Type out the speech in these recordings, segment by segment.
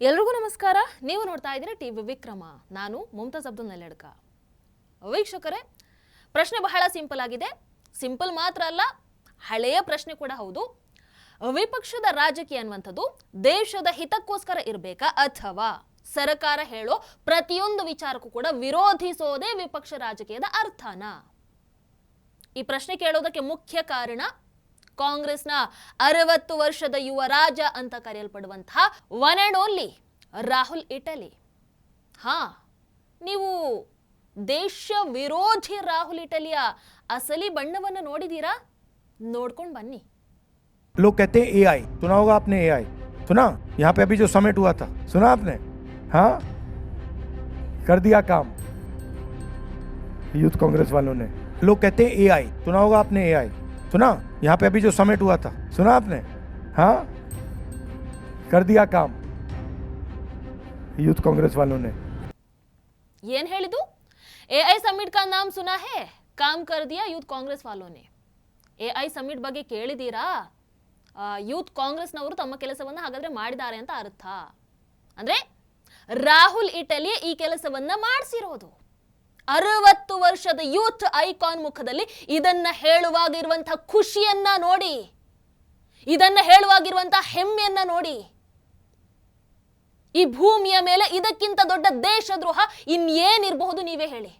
ಎಲ್ರಿಗೂ ನಮಸ್ಕಾರ. ನೀವು ನೋಡ್ತಾ ಇದ್ದೀರಾ ಟಿವಿ ವಿಕ್ರಮ. ನಾನು ಮುಮ್ತಾಜ್ ಅಬ್ದುಲ್ ನೆಲ್ಲಡ್ಕ. ವೀಕ್ಷಕರೇ, ಪ್ರಶ್ನೆ ಬಹಳ ಸಿಂಪಲ್ ಆಗಿದೆ. ಸಿಂಪಲ್ ಮಾತ್ರ ಅಲ್ಲ, ಹಳೆಯ ಪ್ರಶ್ನೆ ಕೂಡ ಹೌದು. ವಿಪಕ್ಷದ ರಾಜಕೀಯ ಅನ್ನುವಂಥದ್ದು ದೇಶದ ಹಿತಕ್ಕೋಸ್ಕರ ಇರಬೇಕಾ ಅಥವಾ ಸರ್ಕಾರ ಹೇಳೋ ಪ್ರತಿಯೊಂದು ವಿಚಾರಕ್ಕೂ ಕೂಡ ವಿರೋಧಿಸೋದೇ ವಿಪಕ್ಷ ರಾಜಕೀಯದ ಅರ್ಥನಾ? ಈ ಪ್ರಶ್ನೆ ಕೇಳೋದಕ್ಕೆ ಮುಖ್ಯ ಕಾರಣ ಕಾಂಗ್ರೆಸ್ನ 60 ವರ್ಷದ ಯುವ ರಾಜ ಅಂತ ಕರೆಯಲ್ಪಡುವಂತಹ one and only Rahul Italy. ನೀವು ದೇಶ ವಿರೋಧಿ ರಾಹುಲ್ ಇಟಲಿಯ ಅಸಲಿ ಬಣ್ಣವನ್ನು ನೋಡಿದೀರಾ? ನೋಡ್ಕೊಂಡು ಬನ್ನಿ. लोग कहते हैं एआई, सुना होगा आपने? एआई सुना? यहाँ पे अभी जो समिट हुआ था, सुना आपने? हाँ, कर दिया काम यूथ कांग्रेस वालों ने. लोग कहते हैं एआई, सुना होगा आपने? एआई सुना? यहाँ पे अभी जो समिट हुआ था, सुना आपने? हाँ, कर दिया काम यूथ कांग्रेस वालों ने. ಏನ್ ಹೇಳಿದು? ಎಐ ಸಮಿಟ್ ಕಾ ನಾಮ್ ಸುನಾ ಹೇ, ಕಾಮ್ ಕರ್ ದಿಯಾ ಯೂತ್ ಕಾಂಗ್ರೆಸ್ ವಾಲೋನೆ. ಎಐ ಸಮಿಟ್ ಬಗ್ಗೆ ಕೇಳಿದೀರಾ? ಯೂತ್ ಕಾಂಗ್ರೆಸ್ನವರು ತಮ್ಮ ಕೆಲಸವನ್ನ ಹಾಗಾದ್ರೆ ಮಾಡಿದ್ದಾರೆ ಅಂತ ಅರ್ಥ. ಅಂದ್ರೆ ರಾಹುಲ್ ಇಟಲಿ ಈ ಕೆಲಸವನ್ನ ಮಾಡಿಸಿರೋದು. 60 ವರ್ಷದ ಯೂತ್ ಐಕಾನ್ ಮುಖದಲ್ಲಿ ಇದನ್ನ ಹೇಳುವಾಗಿರುವಂತಹ ಖುಷಿಯನ್ನ ನೋಡಿ, ಇದನ್ನ ಹೇಳುವಾಗಿರುವಂತಹ ಹೆಮ್ಮೆಯನ್ನ ನೋಡಿ. ಈ ಭೂಮಿಯ ಮೇಲೆ ಇದಕ್ಕಿಂತ ದೊಡ್ಡ ದೇಶದ್ರೋಹ ಇನ್ನೇನಿರಬಹುದು ನೀವೇ ಹೇಳಿ?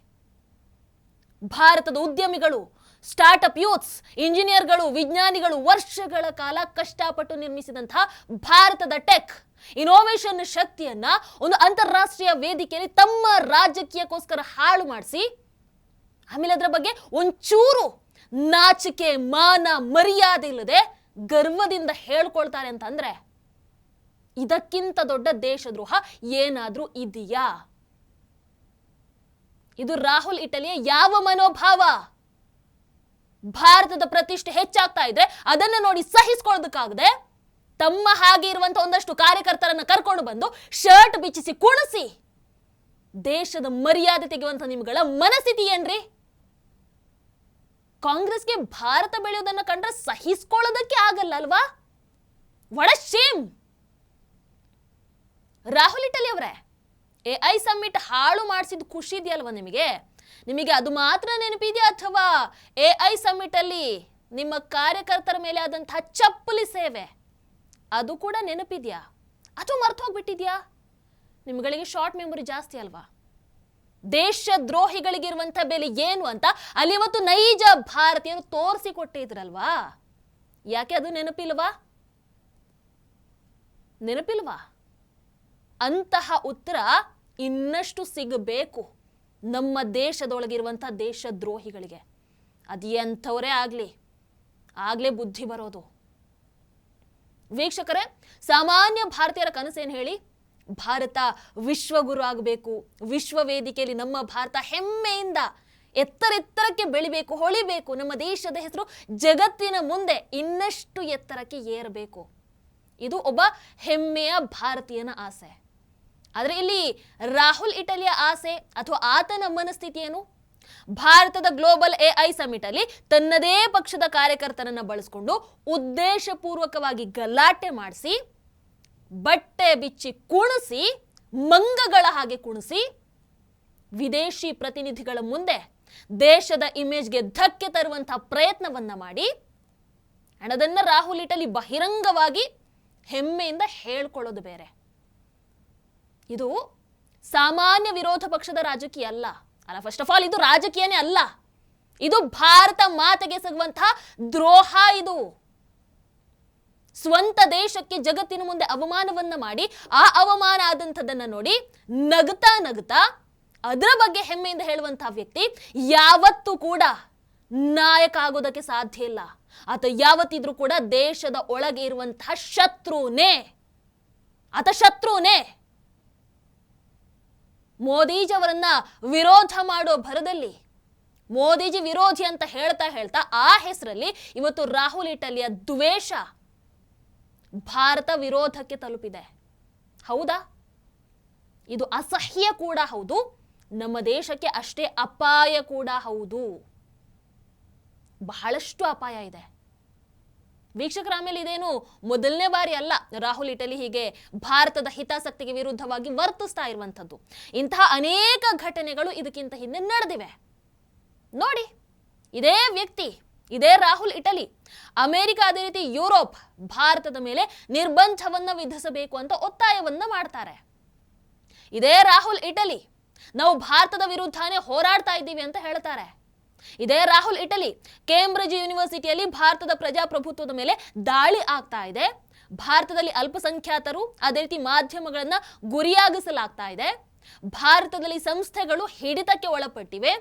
ಭಾರತದ ಉದ್ಯಮಿಗಳು, ಸ್ಟಾರ್ಟ್ಅಪ್ ಯೂತ್ಸ್, ಇಂಜಿನಿಯರ್ಗಳು, ವಿಜ್ಞಾನಿಗಳು ವರ್ಷಗಳ ಕಾಲ ಕಷ್ಟಪಟ್ಟು ನಿರ್ಮಿಸಿದಂತಹ ಭಾರತದ ಟೆಕ್ ಇನೋವೇಷನ್ ಶಕ್ತಿಯನ್ನ ಒಂದು ಅಂತಾರಾಷ್ಟ್ರೀಯ ವೇದಿಕೆಯಲ್ಲಿ ತಮ್ಮ ರಾಜಕೀಯಕ್ಕೋಸ್ಕರ ಹಾಳು ಮಾಡಿಸಿ ಆಮೇಲೆ ಅದರ ಬಗ್ಗೆ ಒಂಚೂರು ನಾಚಿಕೆ ಮಾನ ಮರ್ಯಾದೆ ಇಲ್ಲದೆ ಗರ್ವದಿಂದ ಹೇಳ್ಕೊಳ್ತಾರೆ ಅಂತಂದ್ರೆ ಇದಕ್ಕಿಂತ ದೊಡ್ಡ ದೇಶದ್ರೋಹ ಏನಾದ್ರೂ ಇದೆಯಾ? ಇದು ರಾಹುಲ್ ಇಟಲಿಯ ಯಾವ ಮನೋಭಾವ? ಭಾರತದ ಪ್ರತಿಷ್ಠೆ ಹೆಚ್ಚಾಗ್ತಾ ಇದ್ರೆ ಅದನ್ನ ನೋಡಿ ಸಹಿಸ್ಕೊಳ್ಳೋದಕ್ಕಾಗದೆ ತಮ್ಮ ಹಾಗೆ ಇರುವಂತಹ ಒಂದಷ್ಟು ಕಾರ್ಯಕರ್ತರನ್ನ ಕರ್ಕೊಂಡು ಬಂದು ಶರ್ಟ್ ಬಿಚ್ಚಿಸಿ ಕುಣಿಸಿ ದೇಶದ ಮರ್ಯಾದೆ ತೆಗೆಯುವಂತ ನಿಮ್ಗಳ ಮನಸ್ಥಿತಿ ಏನ್ರಿ? ಕಾಂಗ್ರೆಸ್ಗೆ ಭಾರತ ಬೆಳೆಯೋದನ್ನ ಕಂಡ್ರೆ ಸಹಿಸ್ಕೊಳ್ಳೋದಕ್ಕೆ ಆಗಲ್ಲ ಅಲ್ವಾ? What a Shem! Rahul Italy ಅವರೇ, ಎಐ ಸಮಿಟ್ ಹಾಳು ಮಾಡಿಸಿದ ಖುಷಿ ಇದೆಯಲ್ವಾ ನಿಮಗೆ? ನಿಮಗೆ ಅದು ಮಾತ್ರ ನೆನಪಿದೆಯಾ ಅಥವಾ ಎಐ ಸಮಿಟ್ ಅಲ್ಲಿ ನಿಮ್ಮ ಕಾರ್ಯಕರ್ತರ ಮೇಲೆ ಆದಂತಹ ಚಪ್ಪಲಿ ಸೇವೆ ಅದು ಕೂಡ ನೆನಪಿದೆಯಾ ಅಥವಾ ಮರ್ತು ಹೋಗ್ಬಿಟ್ಟಿದ್ಯಾ? ನಿಮ್ಗಳಿಗೆ ಶಾರ್ಟ್ ಮೆಮೊರಿ ಜಾಸ್ತಿ ಅಲ್ವಾ? ದೇಶದ್ರೋಹಿಗಳಿಗಿರುವಂತ ಬೆಲೆ ಏನು ಅಂತ ಅಲ್ಲಿ ಇವತ್ತು ನೈಜ ಭಾರತೀಯರು ತೋರಿಸಿಕೊಟ್ಟಿದ್ರಲ್ವಾ? ಯಾಕೆ ಅದು ನೆನಪಿಲ್ವಾ? ಅಂತಹ ಉತ್ತರ ಇನ್ನಷ್ಟು ಸಿಗಬೇಕು ನಮ್ಮ ದೇಶದೊಳಗಿರುವಂಥ ದೇಶದ್ರೋಹಿಗಳಿಗೆ. ಅದು ಎಂಥವರೇ ಆಗ್ಲೇ ಬುದ್ಧಿ ಬರೋದು. ವೀಕ್ಷಕರೇ, ಸಾಮಾನ್ಯ ಭಾರತೀಯರ ಕನಸೇನು ಹೇಳಿ? ಭಾರತ ವಿಶ್ವಗುರು ಆಗಬೇಕು, ವಿಶ್ವ ವೇದಿಕೆಯಲ್ಲಿ ನಮ್ಮ ಭಾರತ ಹೆಮ್ಮೆಯಿಂದ ಎತ್ತರಕ್ಕೆ ಬೆಳಿಬೇಕು, ಹೊಳಿಬೇಕು, ನಮ್ಮ ದೇಶದ ಹೆಸರು ಜಗತ್ತಿನ ಮುಂದೆ ಇನ್ನಷ್ಟು ಎತ್ತರಕ್ಕೆ ಏರಬೇಕು. ಇದು ಒಬ್ಬ ಹೆಮ್ಮೆಯ ಭಾರತೀಯನ ಆಸೆ. ಆದರೆ ಇಲ್ಲಿ ರಾಹುಲ್ ಇಟಲಿಯ ಆಸೆ ಅಥವಾ ಆತನ ಮನಸ್ಥಿತಿ ಏನು? ಭಾರತದ ಗ್ಲೋಬಲ್ ಎಐ ಸಮಿಟ್ ಅಲ್ಲಿ ತನ್ನದೇ ಪಕ್ಷದ ಕಾರ್ಯಕರ್ತರನ್ನ ಬಳಸಿಕೊಂಡು ಉದ್ದೇಶಪೂರ್ವಕವಾಗಿ ಗಲಾಟೆ ಮಾಡಿಸಿ ಬಟ್ಟೆ ಬಿಚ್ಚಿ ಕುಣಿಸಿ ಮಂಗಗಳ ಹಾಗೆ ಕುಣಿಸಿ ವಿದೇಶಿ ಪ್ರತಿನಿಧಿಗಳ ಮುಂದೆ ದೇಶದ ಇಮೇಜ್ಗೆ ಧಕ್ಕೆ ತರುವಂತಹ ಪ್ರಯತ್ನವನ್ನ ಮಾಡಿ ಅದನ್ನ ರಾಹುಲ್ ಇಟಲಿ ಬಹಿರಂಗವಾಗಿ ಹೆಮ್ಮೆಯಿಂದ ಹೇಳ್ಕೊಳ್ಳೋದು ಬೇರೆ. ಇದು ಸಾಮಾನ್ಯ ವಿರೋಧ ಪಕ್ಷದ ರಾಜಕೀಯ ಅಲ್ಲ. ಫಸ್ಟ್ ಆಫ್ ಆಲ್ ಇದು ರಾಜಕೀಯನೇ ಅಲ್ಲ, ಇದು ಭಾರತ ಮಾತೆಗೆ ಸಿಗುವಂತಹ ದ್ರೋಹ. ಇದು ಸ್ವಂತ ದೇಶಕ್ಕೆ ಜಗತ್ತಿನ ಮುಂದೆ ಅವಮಾನವನ್ನ ಮಾಡಿ ಆ ಅವಮಾನ ಆದಂಥದ್ದನ್ನ ನೋಡಿ ನಗ್ತಾ ಅದರ ಬಗ್ಗೆ ಹೆಮ್ಮೆಯಿಂದ ಹೇಳುವಂತಹ ವ್ಯಕ್ತಿ ಯಾವತ್ತೂ ಕೂಡ ನಾಯಕ ಆಗೋದಕ್ಕೆ ಸಾಧ್ಯ ಇಲ್ಲ. ಆತ ಯಾವತ್ತಿದ್ರೂ ಕೂಡ ದೇಶದ ಒಳಗೆ ಇರುವಂತಹ ಶತ್ರುನೇ. ಮೋದಿಜಿಯವರನ್ನ ವಿರೋಧ ಮಾಡೋ ಭರದಲ್ಲಿ ಮೋದಿಜಿ ವಿರೋಧಿ ಅಂತ ಹೇಳ್ತಾ ಆ ಹೆಸರಲ್ಲಿ ಇವತ್ತು ರಾಹುಲ್ ಇಟಲಿಯ ದ್ವೇಷ ಭಾರತ ವಿರೋಧಕ್ಕೆ ತಲುಪಿದೆ. ಹೌದಾ? ಇದು ಅಸಹ್ಯ ಕೂಡ ಹೌದು, ನಮ್ಮ ದೇಶಕ್ಕೆ ಅಷ್ಟೇ ಅಪಾಯ ಕೂಡ ಹೌದು. ಬಹಳಷ್ಟು ಅಪಾಯ ಇದೆ. ವೀಕ್ಷಕರ, ಆಮೇಲೆ ಇದೇನು ಮೊದಲನೇ ಬಾರಿ ಅಲ್ಲ ರಾಹುಲ್ ಇಟಲಿ ಹೀಗೆ ಭಾರತದ ಹಿತಾಸಕ್ತಿಗೆ ವಿರುದ್ಧವಾಗಿ ವರ್ತಿಸ್ತಾ ಇರುವಂಥದ್ದು. ಇಂತಹ ಅನೇಕ ಘಟನೆಗಳು ಇದಕ್ಕಿಂತ ಹಿಂದೆ ನಡೆದಿವೆ. ನೋಡಿ, ಇದೇ ವ್ಯಕ್ತಿ, ಇದೇ ರಾಹುಲ್ ಇಟಲಿ ಅಮೆರಿಕ, ಅದೇ ರೀತಿ ಯುರೋಪ್ ಭಾರತದ ಮೇಲೆ ನಿರ್ಬಂಧವನ್ನ ವಿಧಿಸಬೇಕು ಅಂತ ಒತ್ತಾಯವನ್ನ ಮಾಡ್ತಾರೆ. ಇದೇ ರಾಹುಲ್ ಇಟಲಿ ನಾವು ಭಾರತದ ವಿರುದ್ಧನೇ ಹೋರಾಡ್ತಾ ಇದ್ದೀವಿ ಅಂತ ಹೇಳ್ತಾರೆ. ಇದೇ ರಾಹುಲ್ ಇಟಲಿ ಕೇಂಬ್ರಿಡ್ಜ್ ಯೂನಿವರ್ಸಿಟಿಯಲ್ಲಿ ಭಾರತದ ಪ್ರಜಾಪ್ರಭುತ್ವದ ಮೇಲೆ ದಾಳಿ ಆಗ್ತಾ ಇದೆ, ಭಾರತದಲ್ಲಿ ಅಲ್ಪಸಂಖ್ಯಾತರು ಅದೇ ರೀತಿ ಮಾಧ್ಯಮಗಳನ್ನ ಗುರಿಯಾಗಿಸಲಾಗ್ತಾ ಇದೆ, ಭಾರತದಲ್ಲಿ ಸಂಸ್ಥೆಗಳು ಹಿಡಿತಕ್ಕೆ ಒಳಪಟ್ಟಿವೆ,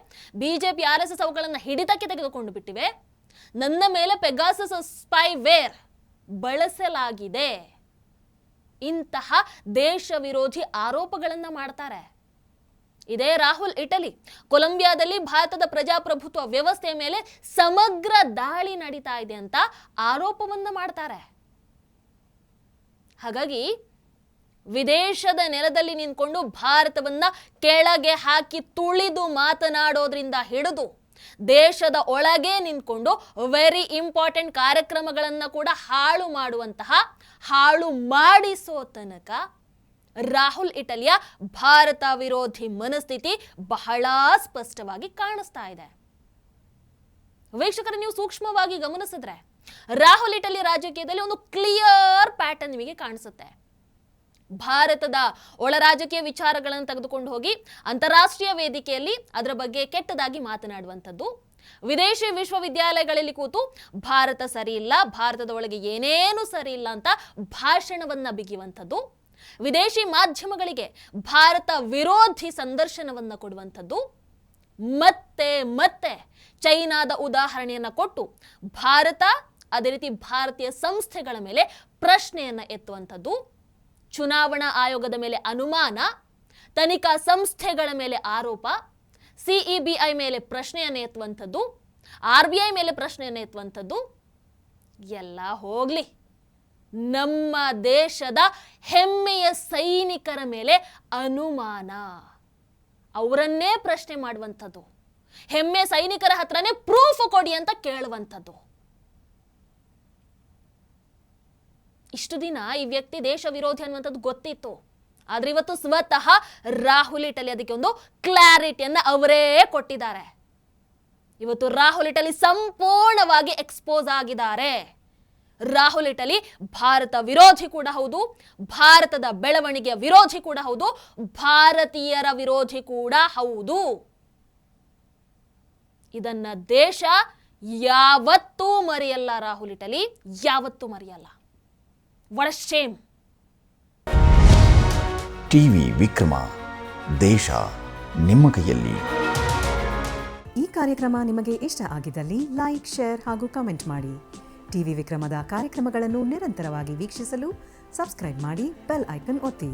ಬಿಜೆಪಿ RSS ಅವುಗಳನ್ನು ಹಿಡಿತಕ್ಕೆ ತೆಗೆದುಕೊಂಡು ಬಿಟ್ಟಿವೆ, ನನ್ನ ಮೇಲೆ ಪೆಗಾಸಸ್ ಸ್ಪೈವೇರ್ ಬಳಸಲಾಗಿದೆ, ಇಂತಹ ದೇಶ ವಿರೋಧಿ ಆರೋಪಗಳನ್ನ ಮಾಡ್ತಾರೆ. ಇದೇ ರಾಹುಲ್ ಇಟಲಿ ಕೊಲಂಬಿಯಾದಲ್ಲಿ ಭಾರತದ ಪ್ರಜಾಪ್ರಭುತ್ವ ವ್ಯವಸ್ಥೆಯ ಮೇಲೆ ಸಮಗ್ರ ದಾಳಿ ನಡೀತಾ ಇದೆ ಅಂತ ಆರೋಪವನ್ನ ಮಾಡ್ತಾರೆ. ಹಾಗಾಗಿ ವಿದೇಶದ ನೆಲದಲ್ಲಿ ನಿಂತ್ಕೊಂಡು ಭಾರತವನ್ನ ಕೆಳಗೆ ಹಾಕಿ ತುಳಿದು ಮಾತನಾಡೋದ್ರಿಂದ ಹಿಡಿದು ದೇಶದ ಒಳಗೆ ನಿಂತ್ಕೊಂಡು ವೆರಿ ಇಂಪಾರ್ಟೆಂಟ್ ಕಾರ್ಯಕ್ರಮಗಳನ್ನ ಕೂಡ ಹಾಳು ಮಾಡಿಸೋ ತನಕ ರಾಹುಲ್ ಇಟಲಿಯ ಭಾರತ ವಿರೋಧಿ ಮನಸ್ಥಿತಿ ಬಹಳ ಸ್ಪಷ್ಟವಾಗಿ ಕಾಣಿಸ್ತಾ ಇದೆ. ವೀಕ್ಷಕರು, ನೀವು ಸೂಕ್ಷ್ಮವಾಗಿ ಗಮನಿಸಿದ್ರೆ ರಾಹುಲ್ ಇಟಲಿ ರಾಜಕೀಯದಲ್ಲಿ ಒಂದು ಕ್ಲಿಯರ್ ಪ್ಯಾಟರ್ನ್ ನಿಮಗೆ ಕಾಣಿಸುತ್ತೆ. ಭಾರತದ ಒಳ ರಾಜಕೀಯ ವಿಚಾರಗಳನ್ನು ತೆಗೆದುಕೊಂಡು ಹೋಗಿ ಅಂತಾರಾಷ್ಟ್ರೀಯ ವೇದಿಕೆಯಲ್ಲಿ ಅದರ ಬಗ್ಗೆ ಕೆಟ್ಟದಾಗಿ ಮಾತನಾಡುವಂಥದ್ದು, ವಿದೇಶಿ ವಿಶ್ವವಿದ್ಯಾಲಯಗಳಲ್ಲಿ ಕೂತು ಭಾರತ ಸರಿ ಇಲ್ಲ, ಭಾರತದ ಒಳಗೆ ಏನೇನು ಸರಿ ಇಲ್ಲ ಅಂತ ಭಾಷಣವನ್ನ ಬಿಗಿಯುವಂಥದ್ದು, ವಿದೇಶಿ ಮಾಧ್ಯಮಗಳಿಗೆ ಭಾರತ ವಿರೋಧಿ ಸಂದರ್ಶನವನ್ನ ಕೊಡುವಂಥದ್ದು, ಮತ್ತೆ ಮತ್ತೆ ಚೈನಾದ ಉದಾಹರಣೆಯನ್ನ ಕೊಟ್ಟು ಭಾರತ ಅದೇ ರೀತಿ ಭಾರತೀಯ ಸಂಸ್ಥೆಗಳ ಮೇಲೆ ಪ್ರಶ್ನೆಯನ್ನ ಎತ್ತುವಂಥದ್ದು, ಚುನಾವಣಾ ಆಯೋಗದ ಮೇಲೆ ಅನುಮಾನ, ತನಿಖಾ ಸಂಸ್ಥೆಗಳ ಮೇಲೆ ಆರೋಪ, CEBI ಮೇಲೆ ಪ್ರಶ್ನೆಯನ್ನು ಎತ್ತುವಂಥದ್ದು, RBI ಮೇಲೆ ಪ್ರಶ್ನೆಯನ್ನು ಎತ್ತುವಂಥದ್ದು, ಎಲ್ಲ ಹೋಗ್ಲಿ, ನಮ್ಮ ದೇಶದ ಹೆಮ್ಮೆಯ ಸೈನಿಕರ ಮೇಲೆ ಅನುಮಾನ, ಅವರನ್ನೇ ಪ್ರಶ್ನೆ ಮಾಡುವಂಥದ್ದು, ಹೆಮ್ಮೆ ಸೈನಿಕರ ಹತ್ರನೇ ಪ್ರೂಫ್ ಕೊಡಿ ಅಂತ ಕೇಳುವಂಥದ್ದು. ಇಷ್ಟು ದಿನ ಈ ವ್ಯಕ್ತಿ ದೇಶ ವಿರೋಧಿ ಅನ್ನುವಂಥದ್ದು ಗೊತ್ತಿತ್ತು, ಆದ್ರೆ ಇವತ್ತು ಸ್ವತಃ ರಾಹುಲ್ ಇಟಲಿ ಅದಕ್ಕೆ ಒಂದು ಕ್ಲಾರಿಟಿಯನ್ನ ಅವರೇ ಕೊಟ್ಟಿದ್ದಾರೆ. ಇವತ್ತು ರಾಹುಲ್ ಇಟಲಿ ಸಂಪೂರ್ಣವಾಗಿ ಎಕ್ಸ್ಪೋಸ್ ಆಗಿದ್ದಾರೆ. ರಾಹುಲ್ ಇಟಲಿ ಭಾರತ ವಿರೋಧಿ ಕೂಡ ಹೌದು, ಭಾರತದ ಬೆಳವಣಿಗೆಯ ವಿರೋಧಿ ಕೂಡ ಹೌದು, ಭಾರತೀಯರ ವಿರೋಧಿ ಕೂಡ ಹೌದು. ಇದನ್ನ ದೇಶ ಯಾವತ್ತೂ ಮರೆಯಲ್ಲ. ರಾಹುಲ್ ಇಟಲಿ ಯಾವತ್ತೂ ಮರೆಯಲ್ಲ. What a shame. TV Vikrama, ದೇಶ ನಿಮ್ಮ ಕೈಯಲ್ಲಿ. ಈ ಕಾರ್ಯಕ್ರಮ ನಿಮಗೆ ಇಷ್ಟ ಆಗಿದ್ದಲ್ಲಿ ಲೈಕ್, ಶೇರ್ ಹಾಗೂ ಕಮೆಂಟ್ ಮಾಡಿ. ಟಿವಿ ವಿಕ್ರಮದ ಕಾರ್ಯಕ್ರಮಗಳನ್ನು ನಿರಂತರವಾಗಿ ವೀಕ್ಷಿಸಲು ಸಬ್ಸ್ಕ್ರೈಬ್ ಮಾಡಿ, ಬೆಲ್ ಐಕನ್ ಒತ್ತಿ.